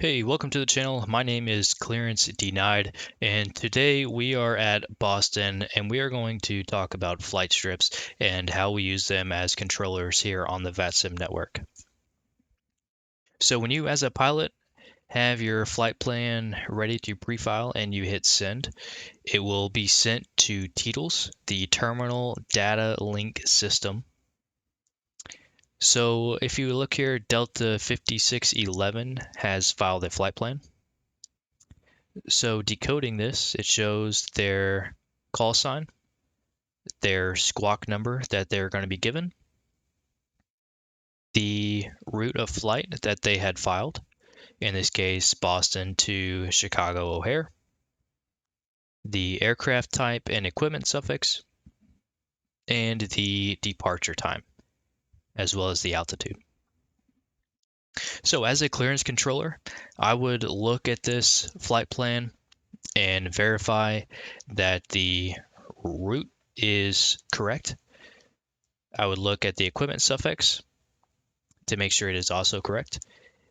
Hey, welcome to the channel. My name is Clearance Denied, and today we are at Boston and we are going to talk about flight strips and how we use them as controllers here on the Vatsim network. So when you as a pilot have your flight plan ready to pre-file and you hit send, it will be sent to TDLS, the Terminal Data Link System. So if you look here, Delta 5611 has filed a flight plan. So decoding this, it shows their call sign, their squawk number that they're going to be given, the route of flight that they had filed, in this case, Boston to Chicago O'Hare, the aircraft type and equipment suffix, and the departure time, as well as the altitude. So as a clearance controller, I would look at this flight plan and verify that the route is correct. I would look at the equipment suffix to make sure it is also correct,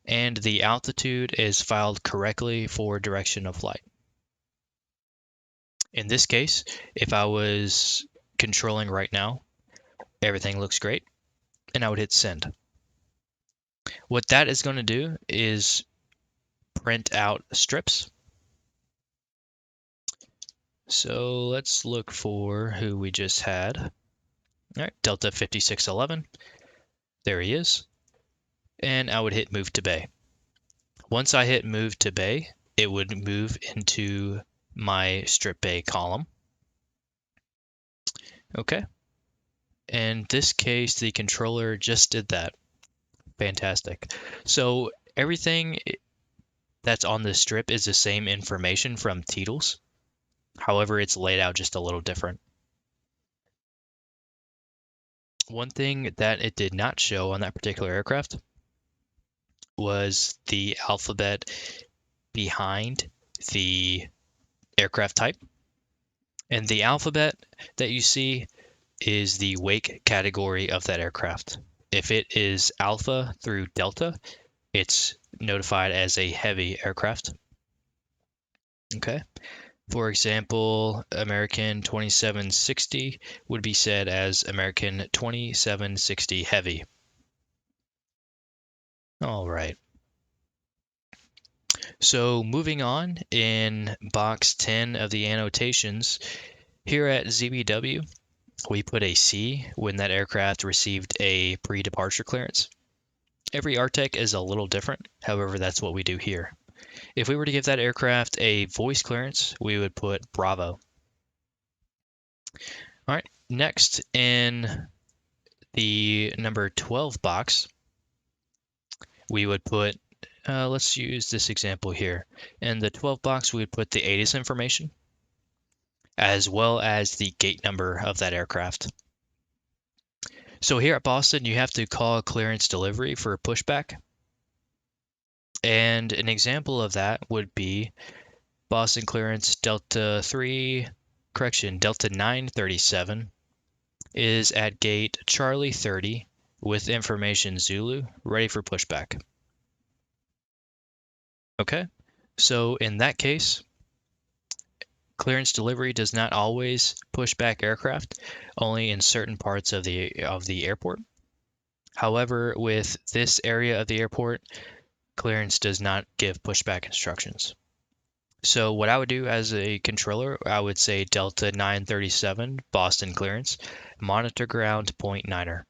and the altitude is filed correctly for direction of flight. In this case, if I was controlling right now, everything looks great, and I would hit send. What that is going to do is print out strips. So let's look for who we just had. All right, Delta 5611. There he is. And I would hit move to bay. Once I hit move to bay, it would move into my strip bay column. Okay. In this case, the controller just did that. Fantastic. So everything that's on this strip is the same information from TDLS. However, it's laid out just a little different. One thing that it did not show on that particular aircraft was the alphabet behind the aircraft type. And the alphabet that you see is the wake category of that aircraft. If it is Alpha through Delta, it's notified as a heavy aircraft. Okay. For example, American 2760 would be said as American 2760 Heavy. All right. So moving on in box 10 of the annotations, here at ZBW, we put a C when that aircraft received a pre-departure clearance. Every RTEC is a little different. However, that's what we do here. If we were to give that aircraft a voice clearance, we would put Bravo. All right, next in the number 12 box, we would put, let's use this example here. In the 12 box, we would put the ATIS information, as well as the gate number of that aircraft. So here at Boston, you have to call clearance delivery for a pushback. And an example of that would be Boston clearance Delta 937 is at gate Charlie 30 with information Zulu ready for pushback. Okay, so in that case, clearance delivery does not always push back aircraft, only in certain parts of the airport. However, with this area of the airport, clearance does not give pushback instructions. So what I would do as a controller, I would say Delta 937 Boston clearance, monitor ground 0.9er.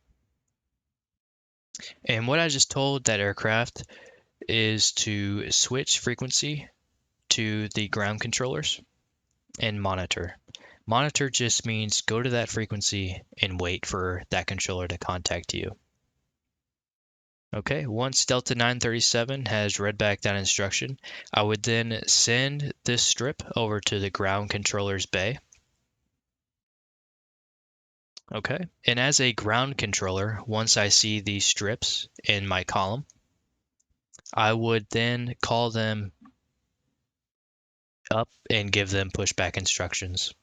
And what I just told that aircraft is to switch frequency to the ground controllers and monitor. Monitor just means go to that frequency and wait for that controller to contact you. Okay, once Delta 937 has read back that instruction, I would then send this strip over to the ground controller's bay. Okay, and as a ground controller, once I see these strips in my column, I would then call them up and give them pushback instructions.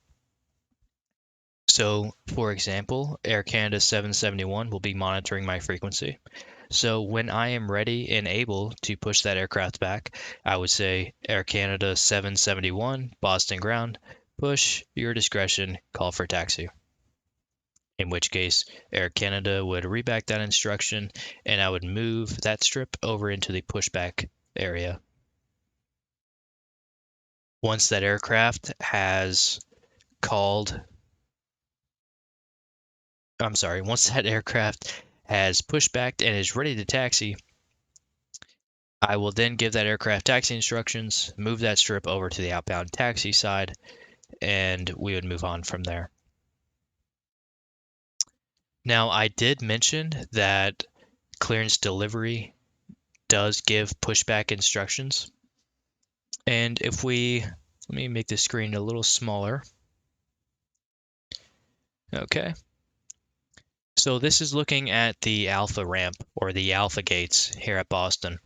So, for example, Air Canada 771 will be monitoring my frequency. So when I am ready and able to push that aircraft back, I would say Air Canada 771, Boston ground, push, your discretion, call for taxi. In which case, Air Canada would reback that instruction and I would move that strip over into the pushback area. Once that aircraft has called, once that aircraft has pushed back and is ready to taxi, I will then give that aircraft taxi instructions, move that strip over to the outbound taxi side, and we would move on from there. Now, I did mention that clearance delivery does give pushback instructions. And if let me make the screen a little smaller. Okay. So this is looking at the alpha ramp or the alpha gates here at Boston.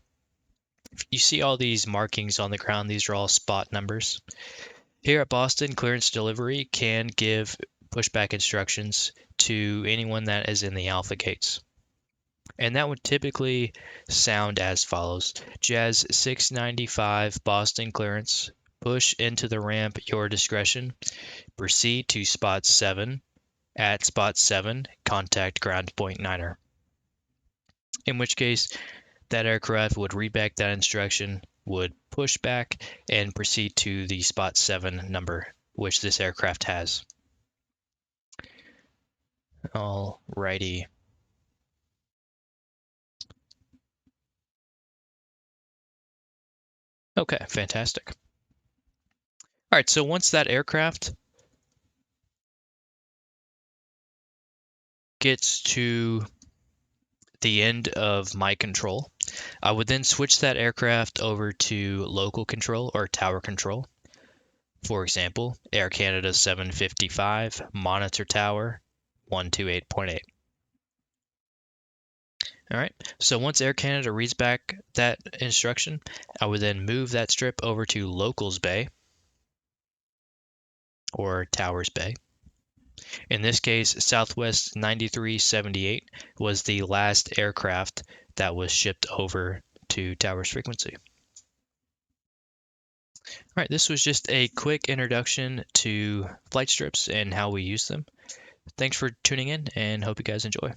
You see all these markings on the ground. These are all spot numbers. Here at Boston, clearance delivery can give pushback instructions to anyone that is in the alpha gates. And that would typically sound as follows. Jazz 695 Boston clearance. Push into the ramp, your discretion. Proceed to spot 7. At spot 7, contact ground point 9er. In which case, that aircraft would reback that instruction, would push back, and proceed to the spot 7 number, which this aircraft has. Alrighty. Okay, fantastic. All right, so once that aircraft gets to the end of my control, I would then switch that aircraft over to local control or tower control. For example, Air Canada 755, monitor tower 128.8. All right, so once Air Canada reads back that instruction, I would then move that strip over to Locals Bay or Towers Bay. In this case, Southwest 9378 was the last aircraft that was shipped over to Towers frequency. All right, this was just a quick introduction to flight strips and how we use them. Thanks for tuning in and hope you guys enjoy.